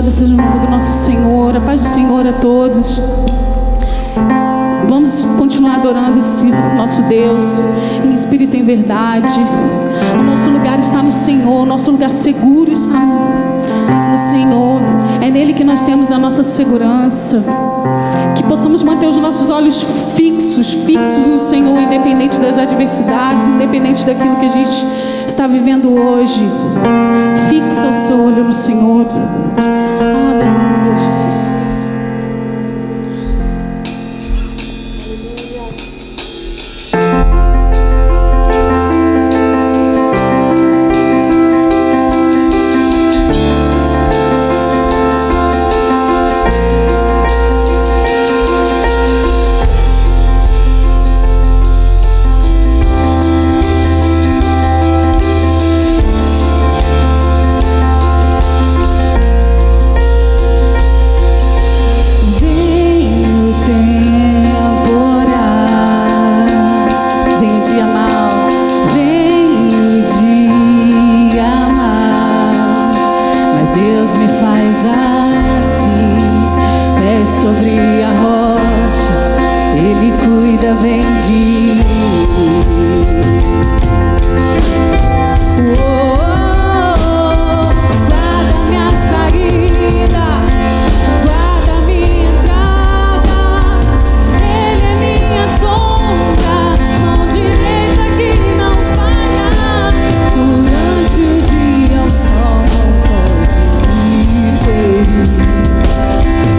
Louvado seja o nome do nosso Senhor. A paz do Senhor a todos. Vamos continuar adorando esse nosso Deus em espírito e em verdade. O nosso lugar está no Senhor. O nosso lugar seguro está no Senhor. É nele que nós temos a nossa segurança. Que possamos manter os nossos olhos fixos no Senhor, independente das adversidades, independente daquilo que a gente está vivendo hoje. Fixa o seu olho no Senhor. Aleluia, Jesus.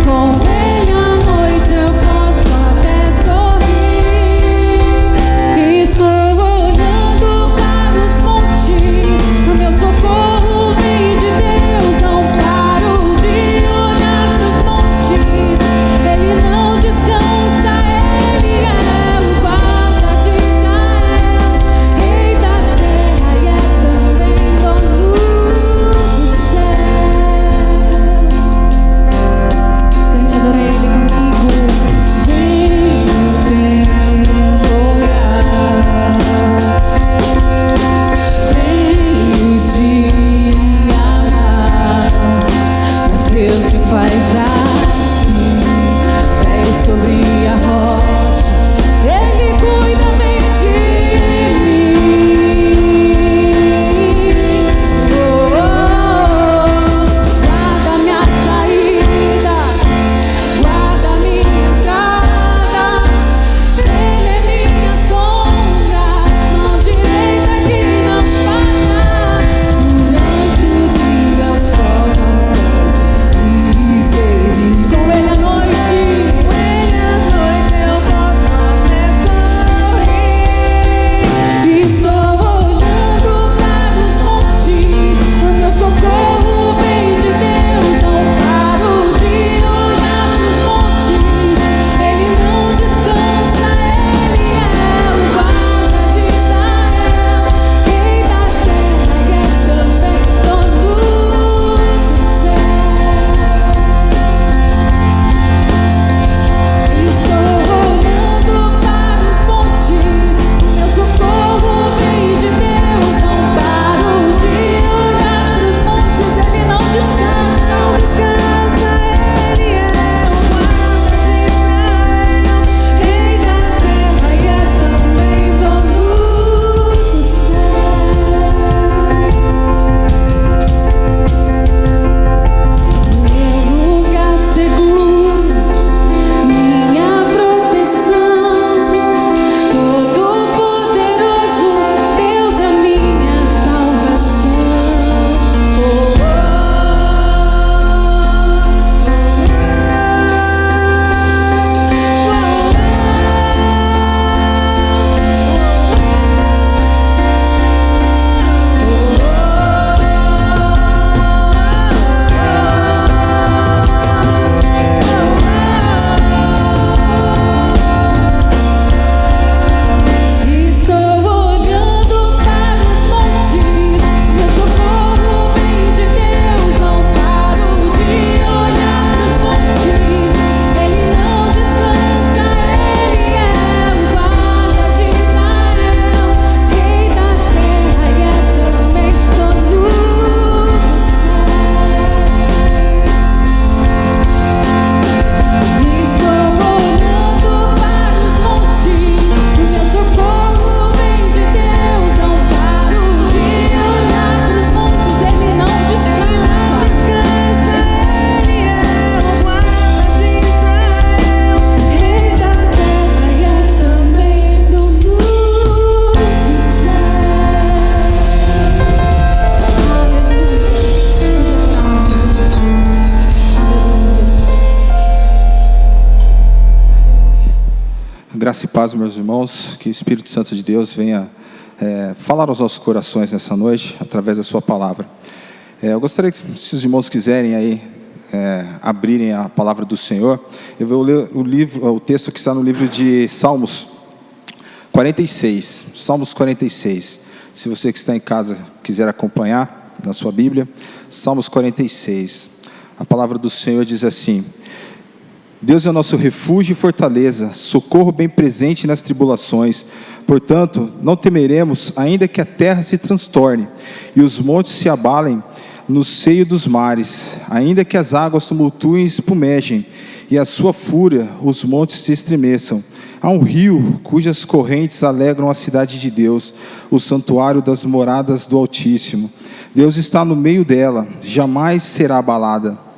Com ele à noite eu posso até sorrir. Graça e paz, meus irmãos, que o Espírito Santo de Deus venha falar aos nossos corações nessa noite, através da sua palavra. Eu gostaria que, se os irmãos quiserem aí, abrirem a palavra do Senhor, eu vou ler o texto que está no livro de Salmos 46, Salmos 46. Se você que está em casa quiser acompanhar na sua Bíblia, Salmos 46. A palavra do Senhor diz assim: Deus é o nosso refúgio e fortaleza, socorro bem presente nas tribulações. Portanto, não temeremos, ainda que a terra se transtorne e os montes se abalem no seio dos mares, ainda que as águas tumultuem e espumejem, e a sua fúria os montes se estremeçam. Há um rio cujas correntes alegram a cidade de Deus, o santuário das moradas do Altíssimo. Deus está no meio dela, jamais será abalada.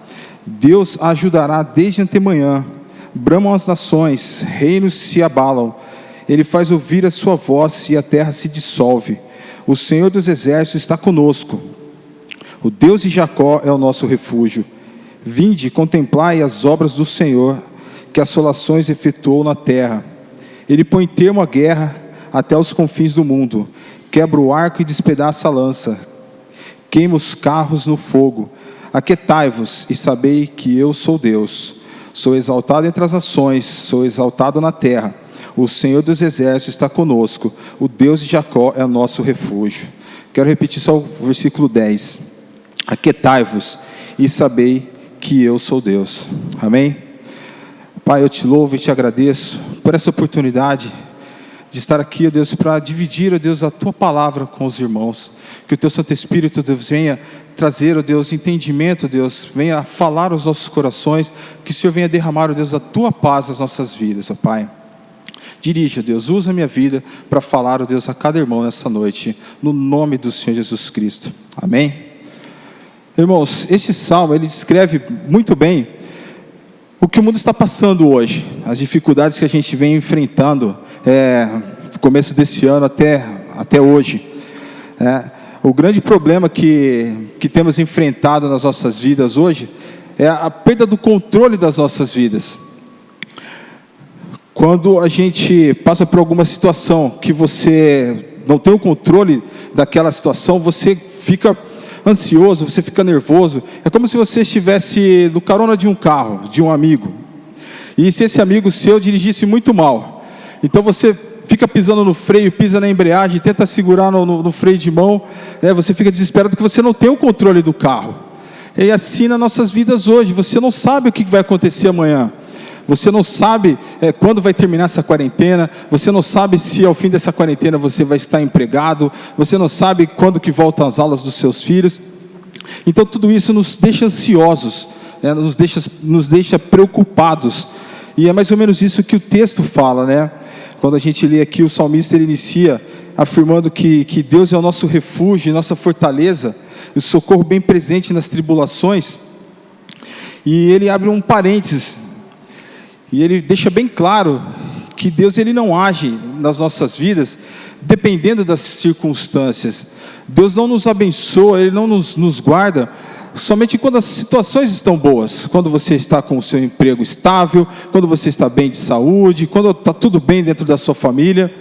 Deus a ajudará desde antemanhã. Bramam as nações, reinos se abalam. Ele faz ouvir a sua voz e a terra se dissolve. O Senhor dos exércitos está conosco. O Deus de Jacó é o nosso refúgio. Vinde, contemplai as obras do Senhor, que assolações efetuou na terra. Ele põe termo à guerra até os confins do mundo. Quebra o arco e despedaça a lança. Queima os carros no fogo. Aquietai-vos e sabei que eu sou Deus. Sou exaltado entre as nações, sou exaltado na terra. O Senhor dos exércitos está conosco. O Deus de Jacó é o nosso refúgio. Quero repetir só o versículo 10. Aquietai-vos e sabei que eu sou Deus. Amém? Pai, eu te louvo e te agradeço por essa oportunidade de estar aqui, ó Deus, para dividir, ó Deus, a Tua palavra com os irmãos. Que o Teu Santo Espírito, Deus, venha trazer, ó Deus, entendimento, Deus, venha falar aos nossos corações, que o Senhor venha derramar, ó Deus, a Tua paz nas nossas vidas, ó Pai. Dirige, ó Deus, usa a minha vida para falar, ó Deus, a cada irmão nessa noite, no nome do Senhor Jesus Cristo. Amém? Irmãos, este salmo, ele descreve muito bem o que o mundo está passando hoje, as dificuldades que a gente vem enfrentando, do começo desse ano até hoje. O grande problema que temos enfrentado nas nossas vidas hoje é a perda do controle das nossas vidas. Quando a gente passa por alguma situação que você não tem o controle daquela situação, você fica ansioso, você fica nervoso. É como se você estivesse no carona de um carro, de um amigo. E se esse amigo seu dirigisse muito mal, então você fica pisando no freio, pisa na embreagem, tenta segurar no freio de mão, você fica desesperado porque você não tem o controle do carro. E assim nas nossas vidas hoje, você não sabe o que vai acontecer amanhã. Você não sabe quando vai terminar essa quarentena, você não sabe se ao fim dessa quarentena você vai estar empregado, você não sabe quando que voltam as aulas dos seus filhos. Então tudo isso nos deixa ansiosos, nos deixa preocupados. E é mais ou menos isso que o texto fala, né? Quando a gente lê aqui, o salmista ele inicia afirmando que Deus é o nosso refúgio, nossa fortaleza, o socorro bem presente nas tribulações. E ele abre um parênteses, e ele deixa bem claro que Deus ele não age nas nossas vidas dependendo das circunstâncias. Deus não nos abençoa, Ele não nos guarda somente quando as situações estão boas, quando você está com o seu emprego estável, quando você está bem de saúde, quando está tudo bem dentro da sua família.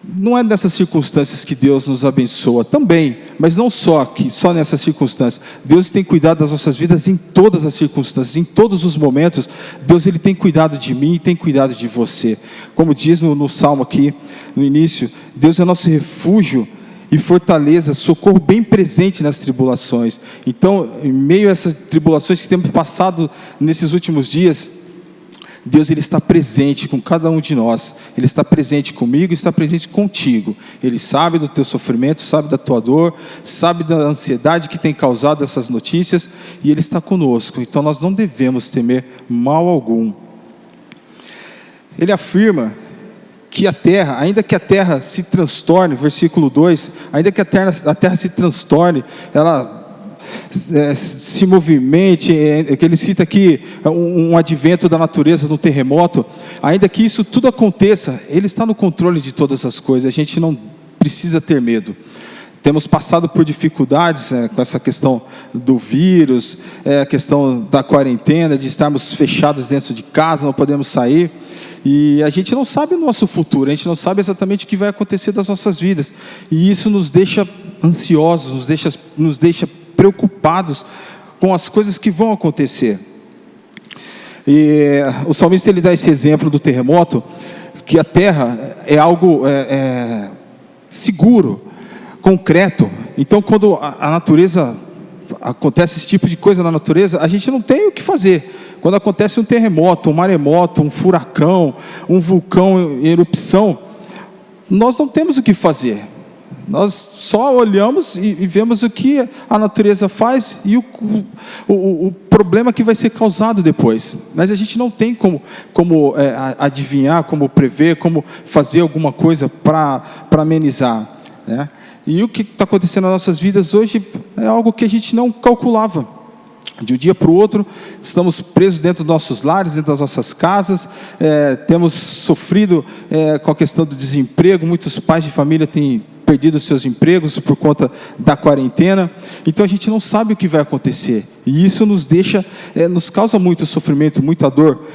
Não é nessas circunstâncias que Deus nos abençoa também, mas não só nessas circunstâncias. Deus tem cuidado das nossas vidas em todas as circunstâncias, em todos os momentos. Deus ele tem cuidado de mim e tem cuidado de você. Como diz no salmo aqui, no início, Deus é nosso refúgio e fortaleza, socorro bem presente nas tribulações. Então, em meio a essas tribulações que temos passado nesses últimos dias, Deus ele está presente com cada um de nós. Ele está presente comigo e está presente contigo. Ele sabe do teu sofrimento, sabe da tua dor, sabe da ansiedade que tem causado essas notícias, e Ele está conosco. Então nós não devemos temer mal algum. Ele afirma que a terra, ainda que a terra se transtorne, versículo 2, ainda que a terra se transtorne, ela se movimente, que ele cita aqui um advento da natureza, no terremoto, ainda que isso tudo aconteça, Ele está no controle de todas as coisas, a gente não precisa ter medo. Temos passado por dificuldades com essa questão do vírus, a questão da quarentena, de estarmos fechados dentro de casa, não podemos sair, E a gente não sabe o nosso futuro, a gente não sabe exatamente o que vai acontecer das nossas vidas. E isso nos deixa ansiosos, nos deixa preocupados com as coisas que vão acontecer. E o salmista ele dá esse exemplo do terremoto, que a terra é algo seguro, concreto. Então, quando a natureza acontece esse tipo de coisa na natureza, a gente não tem o que fazer. Quando acontece um terremoto, um maremoto, um furacão, um vulcão em erupção, nós não temos o que fazer. Nós só olhamos e vemos o que a natureza faz e o problema que vai ser causado depois. Mas a gente não tem como adivinhar, como prever, como fazer alguma coisa para amenizar, né? E o que está acontecendo nas nossas vidas hoje é algo que a gente não calculava. De um dia para o outro, estamos presos dentro dos nossos lares, dentro das nossas casas, temos sofrido com a questão do desemprego. Muitos pais de família têm perdido seus empregos por conta da quarentena. Então a gente não sabe o que vai acontecer, e isso nos causa muito sofrimento, muita dor.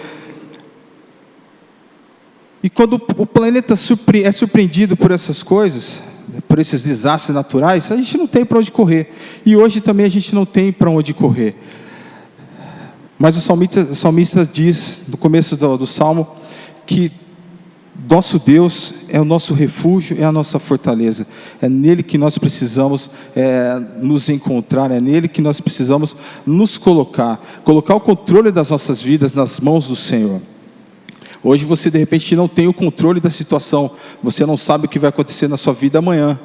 E quando o planeta é surpreendido por essas coisas, por esses desastres naturais, a gente não tem para onde correr. E hoje também a gente não tem para onde correr. Mas o salmista diz, no começo do Salmo, que nosso Deus é o nosso refúgio, é a nossa fortaleza. É nele que nós precisamos nos encontrar, é nele que nós precisamos nos colocar o controle das nossas vidas nas mãos do Senhor. Hoje você de repente não tem o controle da situação, você não sabe o que vai acontecer na sua vida amanhã,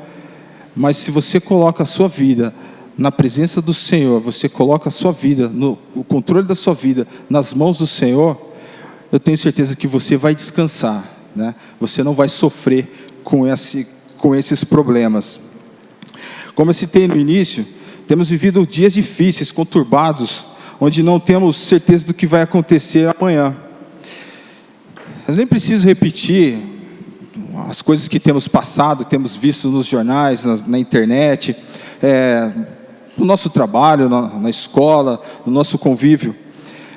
mas se você coloca a sua vida na presença do Senhor, você coloca a sua vida, o controle da sua vida nas mãos do Senhor, eu tenho certeza que você vai descansar, né? Você não vai sofrer com esses problemas. Como eu citei no início, temos vivido dias difíceis, conturbados, onde não temos certeza do que vai acontecer amanhã. Mas nem preciso repetir as coisas que temos passado, temos visto nos jornais, na internet, no nosso trabalho, na escola, no nosso convívio.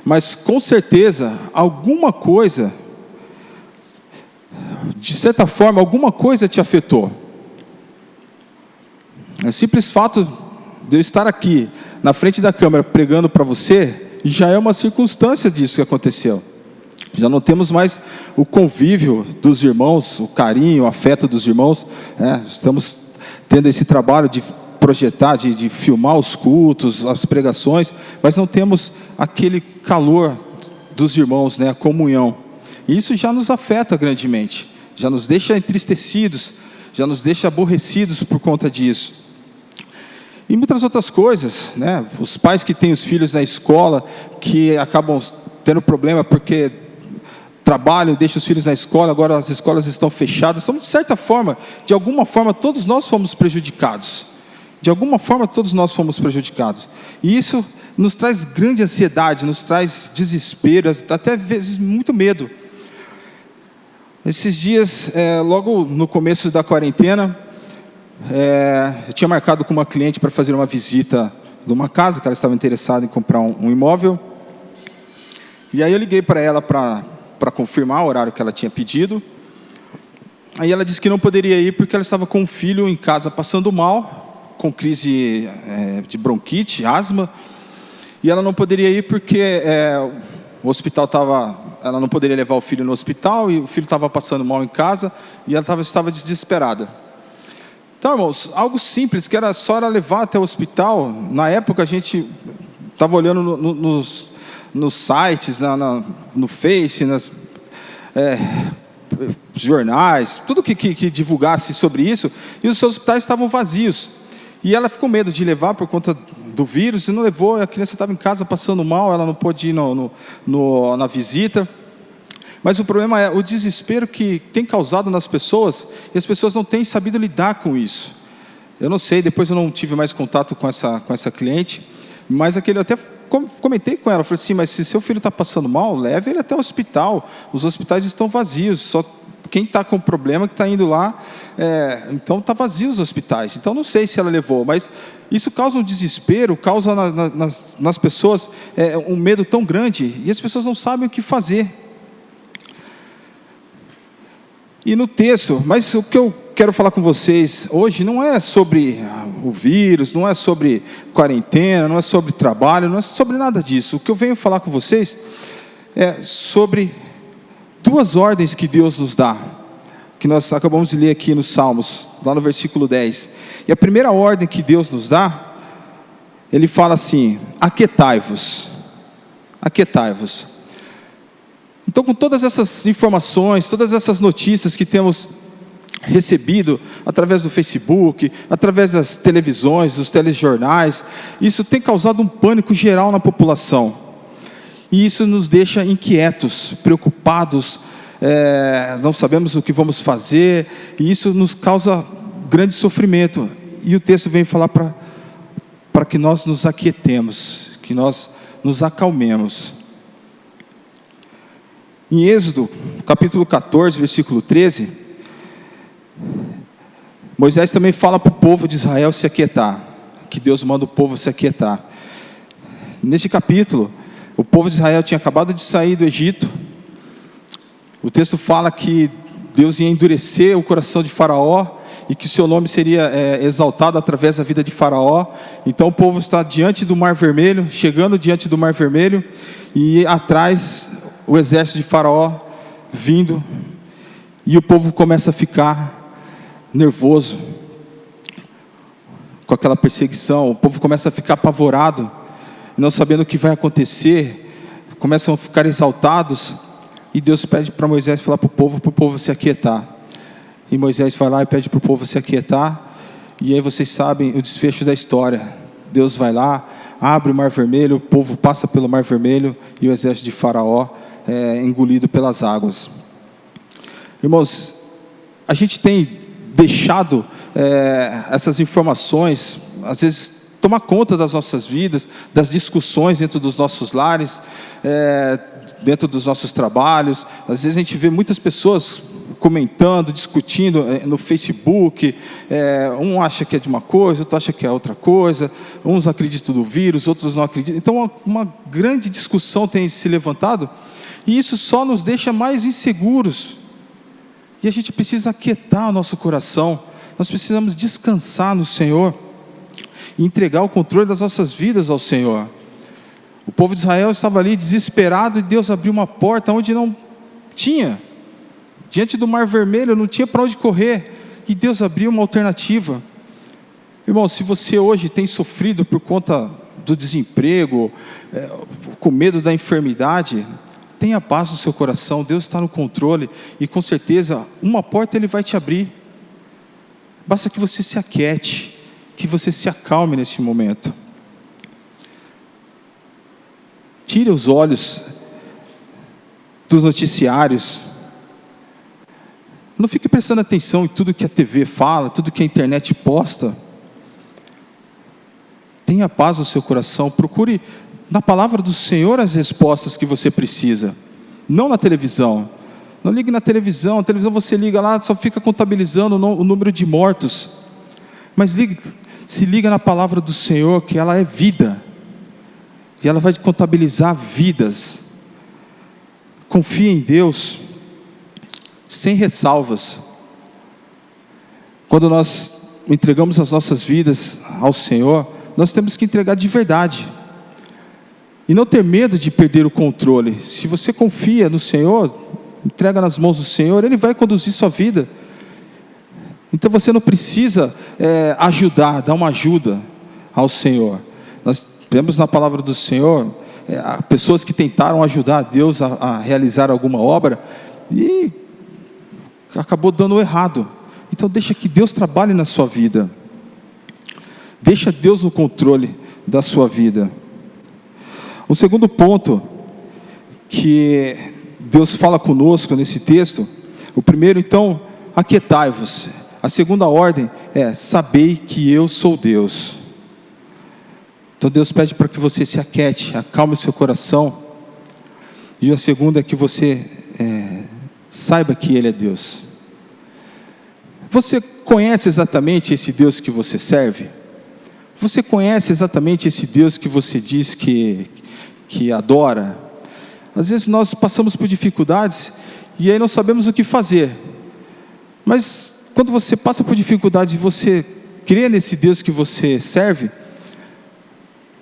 Mas com certeza, alguma coisa, de certa forma, alguma coisa te afetou. O simples fato de eu estar aqui, na frente da câmera, pregando para você, já é uma circunstância disso que aconteceu. Já não temos mais o convívio dos irmãos, o carinho, o afeto dos irmãos, né? Estamos tendo esse trabalho de projetar, de filmar os cultos, as pregações, mas não temos aquele calor dos irmãos, né? A comunhão. E isso já nos afeta grandemente, já nos deixa entristecidos, já nos deixa aborrecidos por conta disso. E muitas outras coisas, né? Os pais que têm os filhos na escola, que acabam tendo problema porque trabalham, deixam os filhos na escola, agora as escolas estão fechadas. Então, de certa forma, de alguma forma, todos nós fomos prejudicados. De alguma forma, todos nós fomos prejudicados. E isso nos traz grande ansiedade, nos traz desespero, até às vezes muito medo. Esses dias, logo no começo da quarentena, eu tinha marcado com uma cliente para fazer uma visita de uma casa, que ela estava interessada em comprar um imóvel. E aí eu liguei para ela para confirmar o horário que ela tinha pedido. Aí ela disse que não poderia ir porque ela estava com um filho em casa passando mal, com crise de bronquite, asma, e ela não poderia ir porque o hospital ela não poderia levar o filho no hospital, e o filho estava passando mal em casa, e ela estava desesperada. Então, irmãos, algo simples, que era só ela levar até o hospital. Na época a gente estava olhando nos sites, no Face, nas jornais, tudo que divulgasse sobre isso, e os hospitais estavam vazios. E ela ficou com medo de levar por conta do vírus, e não levou. A criança estava em casa passando mal, ela não pôde ir na visita. Mas o problema é o desespero que tem causado nas pessoas, e as pessoas não têm sabido lidar com isso. Eu não sei, depois eu não tive mais contato com essa cliente, mas eu até comentei com ela, falei assim, mas se seu filho está passando mal, leve ele até o hospital, os hospitais estão vazios, só quem está com problema que está indo lá, então está vazio os hospitais. Então não sei se ela levou, mas isso causa um desespero, causa nas pessoas um medo tão grande, e as pessoas não sabem o que fazer. E no texto, mas o que eu quero falar com vocês hoje não é sobre o vírus, não é sobre quarentena, não é sobre trabalho, não é sobre nada disso. O que eu venho falar com vocês é sobre duas ordens que Deus nos dá, que nós acabamos de ler aqui nos Salmos, lá no versículo 10. E a primeira ordem que Deus nos dá, Ele fala assim: aquietai-vos, aquietai-vos. Então, com todas essas informações, todas essas notícias que temos recebido através do Facebook, através das televisões, dos telejornais, isso tem causado um pânico geral na população. E isso nos deixa inquietos, preocupados, não sabemos o que vamos fazer, e isso nos causa grande sofrimento. E o texto vem falar para que nós nos aquietemos, que nós nos acalmemos. Em Êxodo, capítulo 14, versículo 13, Moisés também fala para o povo de Israel se aquietar, que Deus manda o povo se aquietar. Neste capítulo, o povo de Israel tinha acabado de sair do Egito. O texto fala que Deus ia endurecer o coração de Faraó e que seu nome seria exaltado através da vida de Faraó. Então o povo está diante do Mar Vermelho, chegando diante do Mar Vermelho, e atrás o exército de Faraó vindo, e o povo começa a ficar nervoso com aquela perseguição. O povo começa a ficar apavorado, não sabendo o que vai acontecer, começam a ficar exaltados, e Deus pede para Moisés falar para o povo se aquietar. E Moisés vai lá e pede para o povo se aquietar, e aí vocês sabem o desfecho da história. Deus vai lá, abre o Mar Vermelho, o povo passa pelo Mar Vermelho, e o exército de Faraó é engolido pelas águas. Irmãos, a gente tem deixado essas informações, às vezes, tomar conta das nossas vidas, das discussões dentro dos nossos lares, dentro dos nossos trabalhos. Às vezes a gente vê muitas pessoas comentando, discutindo no Facebook, um acha que é de uma coisa, outro acha que é outra coisa, uns acreditam no vírus, outros não acreditam. Então uma grande discussão tem se levantado, e isso só nos deixa mais inseguros, e a gente precisa aquietar o nosso coração. Nós precisamos descansar no Senhor e entregar o controle das nossas vidas ao Senhor. O povo de Israel estava ali desesperado, e Deus abriu uma porta onde não tinha. Diante do Mar Vermelho não tinha para onde correr, e Deus abriu uma alternativa. Irmão, se você hoje tem sofrido por conta do desemprego, com medo da enfermidade, tenha paz no seu coração. Deus está no controle, e com certeza uma porta Ele vai te abrir. Basta que você se aquiete, que você se acalme nesse momento. Tire os olhos dos noticiários. Não fique prestando atenção em tudo que a TV fala, tudo que a internet posta. Tenha paz no seu coração. Procure na palavra do Senhor as respostas que você precisa, não na televisão. Não ligue na televisão. A televisão você liga lá, só fica contabilizando o número de mortos. Mas se liga na palavra do Senhor, que ela é vida, e ela vai contabilizar vidas. Confie em Deus, sem ressalvas. Quando nós entregamos as nossas vidas ao Senhor, nós temos que entregar de verdade, e não ter medo de perder o controle. Se você confia no Senhor, entrega nas mãos do Senhor, Ele vai conduzir sua vida. Então você não precisa dar uma ajuda ao Senhor. Nós vemos na palavra do Senhor pessoas que tentaram ajudar Deus a realizar alguma obra, e acabou dando errado. Então deixa que Deus trabalhe na sua vida. Deixa Deus no controle da sua vida. O segundo ponto que Deus fala conosco nesse texto, o primeiro, então, aquietai-vos. A segunda ordem é: sabei que eu sou Deus. Então Deus pede para que você se aquiete, acalme o seu coração. E a segunda é que você saiba que Ele é Deus. Você conhece exatamente esse Deus que você serve? Você conhece exatamente esse Deus que você diz que adora? Às vezes nós passamos por dificuldades, e aí não sabemos o que fazer. Mas quando você passa por dificuldade e você crê nesse Deus que você serve,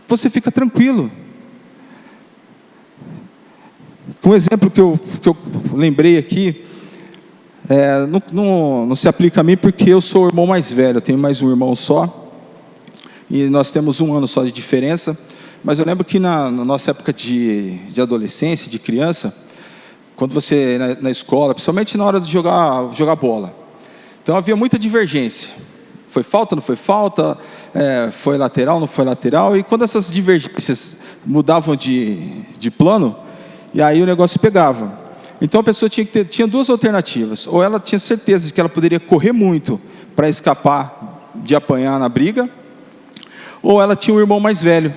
você fica tranquilo. Um exemplo que eu lembrei aqui, não se aplica a mim porque eu sou o irmão mais velho, eu tenho mais um irmão só, e nós temos 1 ano só de diferença, mas eu lembro que na nossa época de adolescência, de criança, quando você na escola, principalmente na hora de jogar bola, então havia muita divergência, foi falta, não foi falta, foi lateral, não foi lateral, e quando essas divergências mudavam de plano, e aí o negócio pegava. Então a pessoa tinha 2 alternativas, ou ela tinha certeza de que ela poderia correr muito para escapar de apanhar na briga, ou ela tinha um irmão mais velho.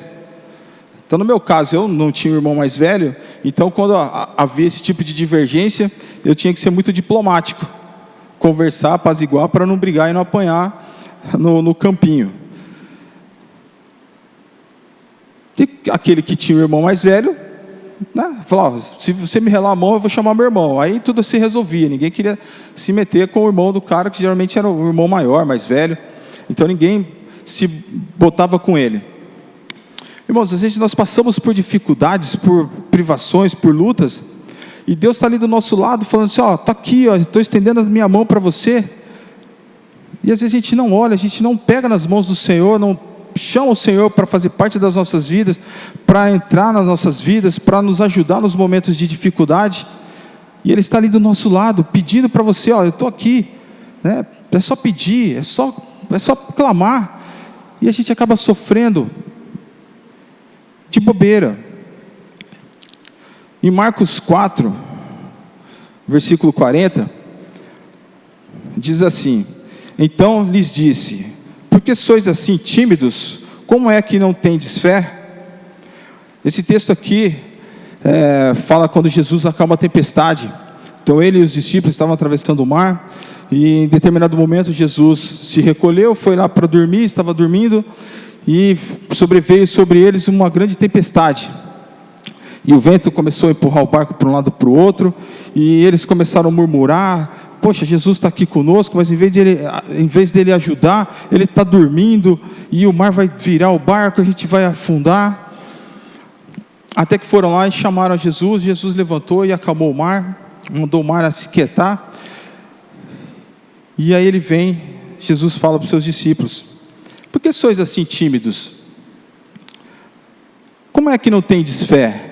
Então no meu caso, eu não tinha um irmão mais velho, então quando havia esse tipo de divergência, eu tinha que ser muito diplomático, conversar, apaziguar, para não brigar e não apanhar no campinho. E aquele que tinha um irmão mais velho, né, falava, se você me relar a mão, eu vou chamar meu irmão. Aí tudo se resolvia, ninguém queria se meter com o irmão do cara, que geralmente era o irmão maior, mais velho, então ninguém se botava com ele. Irmãos, às vezes nós passamos por dificuldades, por privações, por lutas, e Deus está ali do nosso lado, falando assim, está aqui, estou estendendo a minha mão para você, e às vezes a gente não olha, a gente não pega nas mãos do Senhor, não chama o Senhor para fazer parte das nossas vidas, para entrar nas nossas vidas, para nos ajudar nos momentos de dificuldade, e Ele está ali do nosso lado, pedindo para você, eu estou aqui, né? É só pedir, é só clamar, e a gente acaba sofrendo de bobeira. Em Marcos 4, versículo 40, diz assim, então lhes disse, por que sois assim tímidos? Como é que não tendes fé? Esse texto aqui fala quando Jesus acalma a tempestade. Então ele e os discípulos estavam atravessando o mar, e em determinado momento Jesus se recolheu, foi lá para dormir, estava dormindo, e sobreveio sobre eles uma grande tempestade. E o vento começou a empurrar o barco para um lado para o outro, e eles começaram a murmurar, poxa, Jesus está aqui conosco, mas em vez dele ajudar, ele está dormindo, e o mar vai virar o barco, a gente vai afundar. Até que foram lá e chamaram a Jesus, Jesus levantou e acalmou o mar, mandou o mar a se quietar, e aí ele vem, Jesus fala para os seus discípulos, por que sois assim tímidos? Como é que não tendes fé?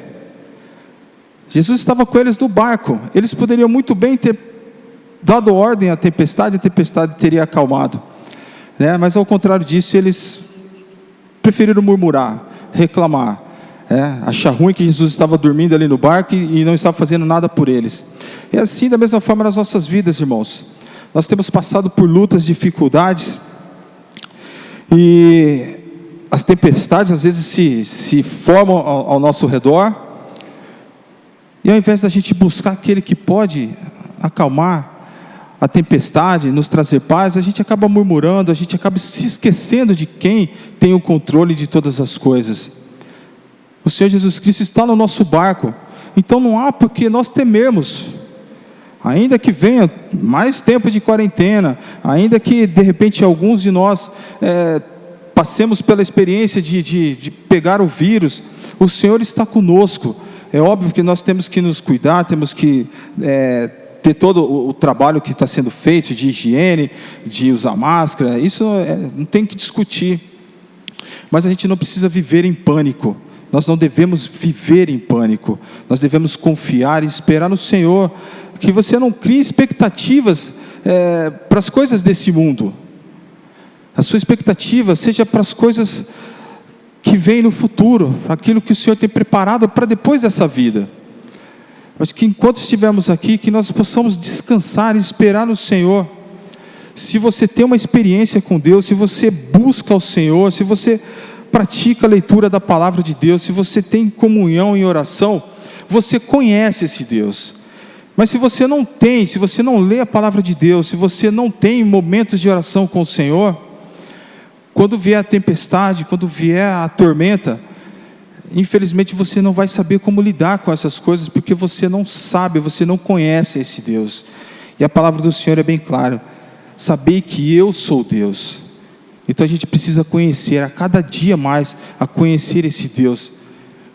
Jesus estava com eles no barco, eles poderiam muito bem ter dado ordem à tempestade, a tempestade teria acalmado, né? Mas ao contrário disso, eles preferiram murmurar, reclamar, achar ruim que Jesus estava dormindo ali no barco e não estava fazendo nada por eles. É assim da mesma forma nas nossas vidas, irmãos. Nós temos passado por lutas, dificuldades, e as tempestades às vezes se formam ao nosso redor, e ao invés da gente buscar aquele que pode acalmar a tempestade, nos trazer paz, a gente acaba murmurando, a gente acaba se esquecendo de quem tem o controle de todas as coisas. O Senhor Jesus Cristo está no nosso barco, então não há por que nós temermos, ainda que venha mais tempo de quarentena, ainda que de repente alguns de nós passemos pela experiência de pegar o vírus, o Senhor está conosco. É óbvio que nós temos que nos cuidar, temos que ter todo o trabalho que está sendo feito de higiene, de usar máscara, isso não tem que discutir, mas a gente não precisa viver em pânico, nós não devemos viver em pânico, nós devemos confiar e esperar no Senhor, que você não crie expectativas para as coisas desse mundo, a sua expectativa seja para as coisas que vêm no futuro, aquilo que o Senhor tem preparado para depois dessa vida. Mas que enquanto estivermos aqui, que nós possamos descansar e esperar no Senhor. Se você tem uma experiência com Deus, se você busca o Senhor, se você pratica a leitura da palavra de Deus, se você tem comunhão em oração, você conhece esse Deus. Mas se você não tem, se você não lê a palavra de Deus, se você não tem momentos de oração com o Senhor, quando vier a tempestade, quando vier a tormenta, infelizmente você não vai saber como lidar com essas coisas, porque você não sabe, você não conhece esse Deus. E a palavra do Senhor é bem clara: sabei que eu sou Deus. Então a gente precisa conhecer, a cada dia mais, a conhecer esse Deus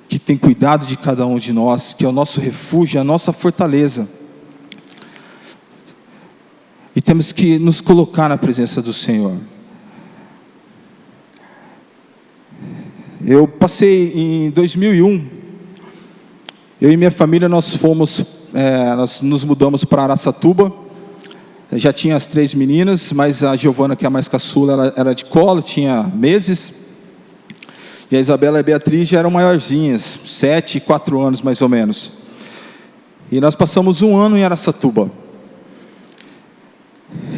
que tem cuidado de cada um de nós, que é o nosso refúgio, a nossa fortaleza. E temos que nos colocar na presença do Senhor. Eu passei em 2001, eu e minha família, nós nos mudamos para Araçatuba. Já tinha as 3 meninas, mas a Giovana, que é a mais caçula, ela era de colo, tinha meses. E a Isabela e a Beatriz já eram maiorzinhas, 7 e 4 anos mais ou menos. E nós passamos 1 ano em Araçatuba.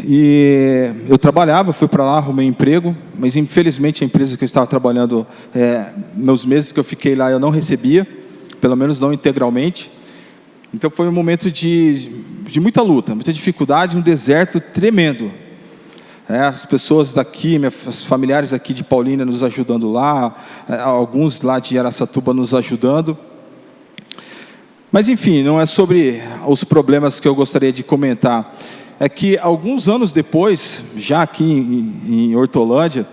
E eu trabalhava, fui para lá, arrumei emprego, mas infelizmente a empresa que eu estava trabalhando, nos meses que eu fiquei lá, eu não recebia, pelo menos não integralmente. Então foi um momento de muita luta, muita dificuldade, um deserto tremendo. As pessoas daqui, meus familiares aqui de Paulínia nos ajudando lá, alguns lá de Araçatuba nos ajudando. Mas enfim, não é sobre os problemas que eu gostaria de comentar. É que alguns anos depois, já aqui em Hortolândia,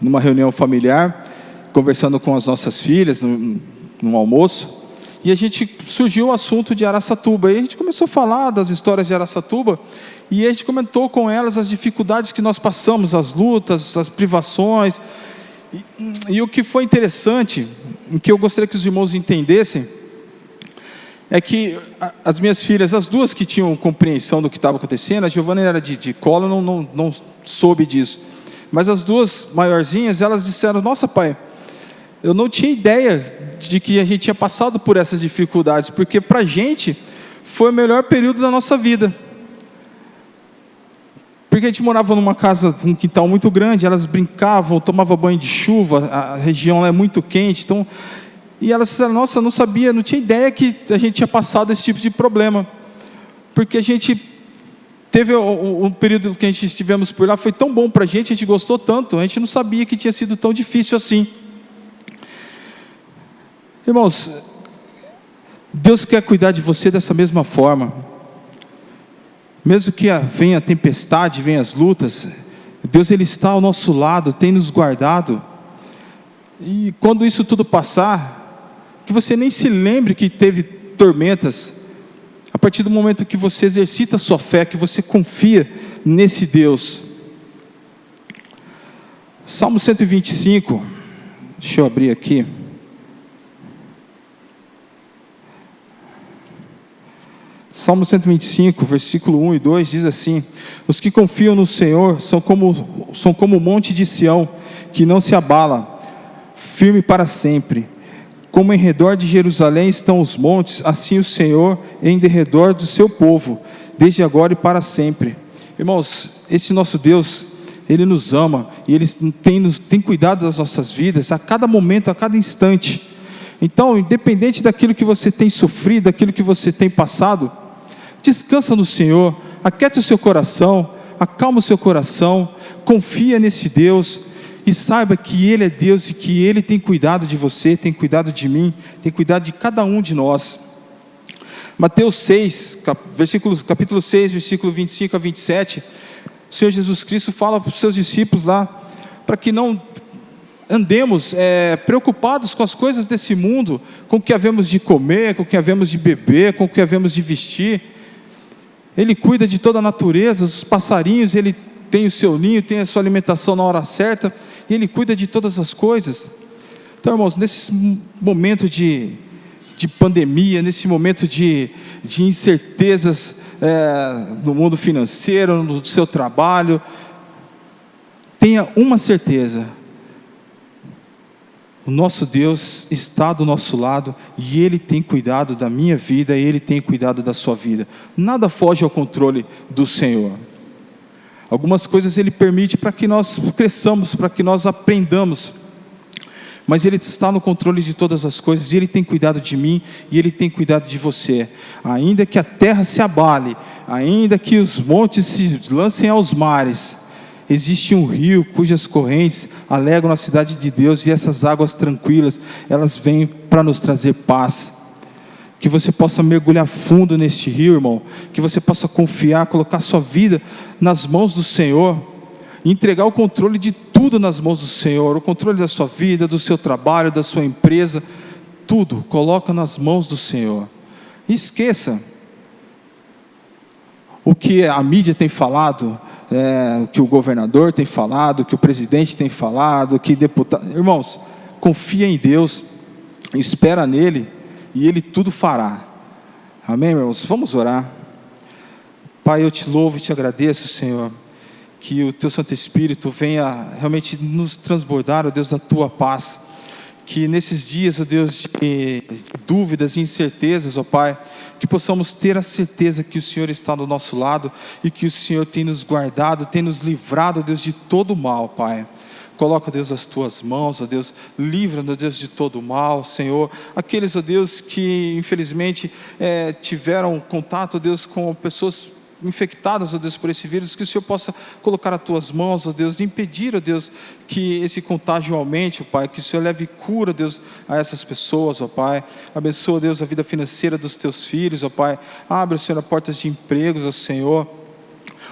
numa reunião familiar, conversando com as nossas filhas, num almoço, e a gente surgiu o assunto de Araçatuba, e a gente começou a falar das histórias de Araçatuba, e a gente comentou com elas as dificuldades que nós passamos, as lutas, as privações, e o que foi interessante, o que eu gostaria que os irmãos entendessem, é que as minhas filhas, as 2 que tinham compreensão do que estava acontecendo, a Giovana era de colo, não soube disso, mas as 2 maiorzinhas, elas disseram: nossa, pai, eu não tinha ideia de que a gente tinha passado por essas dificuldades, porque para a gente foi o melhor período da nossa vida. Porque a gente morava numa casa, um quintal muito grande, elas brincavam, tomavam banho de chuva, a região lá é muito quente, então... E elas disseram: nossa, eu não sabia, não tinha ideia que a gente tinha passado esse tipo de problema. Porque a gente teve um período que a gente estivemos por lá, foi tão bom para a gente gostou tanto, a gente não sabia que tinha sido tão difícil assim. Irmãos, Deus quer cuidar de você dessa mesma forma. Mesmo que venha a tempestade, venha as lutas, Deus, Ele está ao nosso lado, tem nos guardado. E quando isso tudo passar, que você nem se lembre que teve tormentas, a partir do momento que você exercita a sua fé, que você confia nesse Deus. Salmo 125, deixa eu abrir aqui. Salmo 125, versículo 1 e 2, diz assim: os que confiam no Senhor são como o monte de Sião, que não se abala, firme para sempre. Como em redor de Jerusalém estão os montes, assim o Senhor em derredor do seu povo, desde agora e para sempre. Irmãos, esse nosso Deus, Ele nos ama, e Ele tem cuidado das nossas vidas, a cada momento, a cada instante. Então, independente daquilo que você tem sofrido, daquilo que você tem passado, descansa no Senhor, aquieta o seu coração, acalma o seu coração, confia nesse Deus, e saiba que Ele é Deus e que Ele tem cuidado de você, tem cuidado de mim, tem cuidado de cada um de nós. Mateus 6, capítulo 6, versículo 25 a 27, o Senhor Jesus Cristo fala para os seus discípulos lá, para que não andemos preocupados com as coisas desse mundo, com o que havemos de comer, com o que havemos de beber, com o que havemos de vestir. Ele cuida de toda a natureza, os passarinhos, Ele tem o seu ninho, tem a sua alimentação na hora certa, e Ele cuida de todas as coisas. Então, irmãos, nesse momento de pandemia, nesse momento de incertezas no mundo financeiro, no seu trabalho, tenha uma certeza: o nosso Deus está do nosso lado, e Ele tem cuidado da minha vida, e Ele tem cuidado da sua vida. Nada foge ao controle do Senhor. Algumas coisas Ele permite para que nós cresçamos, para que nós aprendamos, mas Ele está no controle de todas as coisas, e Ele tem cuidado de mim, e Ele tem cuidado de você. Ainda que a terra se abale, ainda que os montes se lancem aos mares, existe um rio cujas correntes alegram a cidade de Deus, e essas águas tranquilas, elas vêm para nos trazer paz. que você possa mergulhar fundo neste rio, irmão, que você possa confiar, colocar sua vida nas mãos do Senhor, entregar o controle de tudo nas mãos do Senhor, o controle da sua vida, do seu trabalho, da sua empresa, tudo, coloca nas mãos do Senhor. E esqueça o que a mídia tem falado, o que o governador tem falado, o que o presidente tem falado, o que deputado... Irmãos, confia em Deus, espera nele, e Ele tudo fará. Amém, irmãos? Vamos orar. Pai, eu te louvo e te agradeço, Senhor, que o Teu Santo Espírito venha realmente nos transbordar, ó Deus, da Tua paz. Que nesses dias, ó Deus, de dúvidas e incertezas, ó Pai, que possamos ter a certeza que o Senhor está do nosso lado e que o Senhor tem nos guardado, tem nos livrado, ó Deus, de todo o mal, Pai. Coloca, ó Deus, as Tuas mãos, ó Deus, livra-nos, ó Deus, de todo o mal, Senhor. Aqueles, ó Deus, que infelizmente tiveram contato, ó Deus, com pessoas infectadas, ó Deus, por esse vírus, que o Senhor possa colocar as Tuas mãos, ó Deus, de impedir, ó Deus, que esse contágio aumente, ó Pai, que o Senhor leve cura, ó Deus, a essas pessoas, ó Pai. Abençoa, ó Deus, a vida financeira dos Teus filhos, ó Pai. Abre, Senhor, portas de empregos, ó Senhor.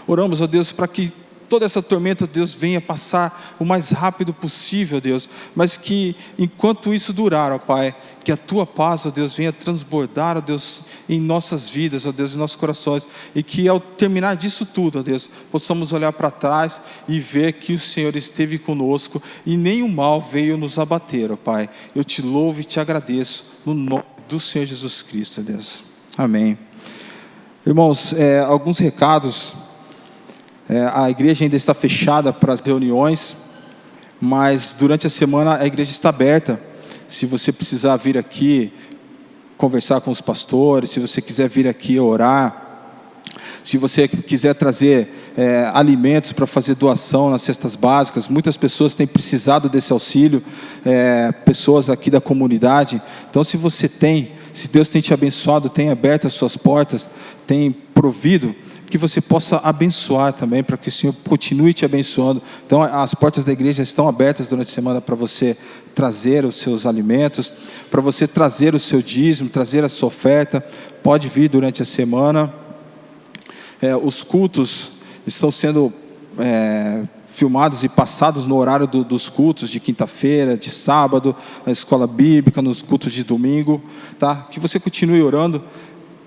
Oramos, ó Deus, para que toda essa tormenta, Deus, venha passar o mais rápido possível, Deus, mas que enquanto isso durar, ó Pai, que a Tua paz, ó Deus, venha transbordar, ó Deus, em nossas vidas, ó Deus, em nossos corações, e que ao terminar disso tudo, ó Deus, possamos olhar para trás e ver que o Senhor esteve conosco e nenhum mal veio nos abater, ó Pai. Eu te louvo e te agradeço no nome do Senhor Jesus Cristo, ó Deus. Amém. Irmãos, alguns recados. A igreja ainda está fechada para as reuniões, mas durante a semana a igreja está aberta. Se você precisar vir aqui conversar com os pastores, se você quiser vir aqui orar, se você quiser trazer alimentos para fazer doação nas cestas básicas, muitas pessoas têm precisado desse auxílio, pessoas aqui da comunidade. Então, se Deus tem te abençoado, tem aberto as suas portas, tem provido, que você possa abençoar também, para que o Senhor continue te abençoando. Então, as portas da igreja estão abertas durante a semana para você trazer os seus alimentos, para você trazer o seu dízimo, trazer a sua oferta. Pode vir durante a semana. Os cultos estão sendo filmados e passados no horário dos cultos de quinta-feira, de sábado, na escola bíblica, nos cultos de domingo, tá? Que você continue orando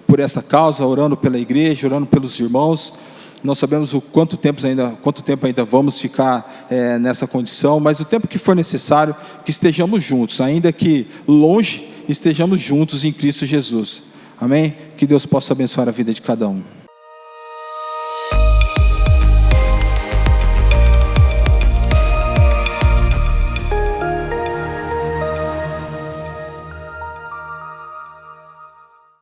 por essa causa, orando pela igreja, orando pelos irmãos. Não sabemos quanto tempo ainda vamos ficar nessa condição, mas o tempo que for necessário, que estejamos juntos, ainda que longe, estejamos juntos em Cristo Jesus. Amém? Que Deus possa abençoar a vida de cada um.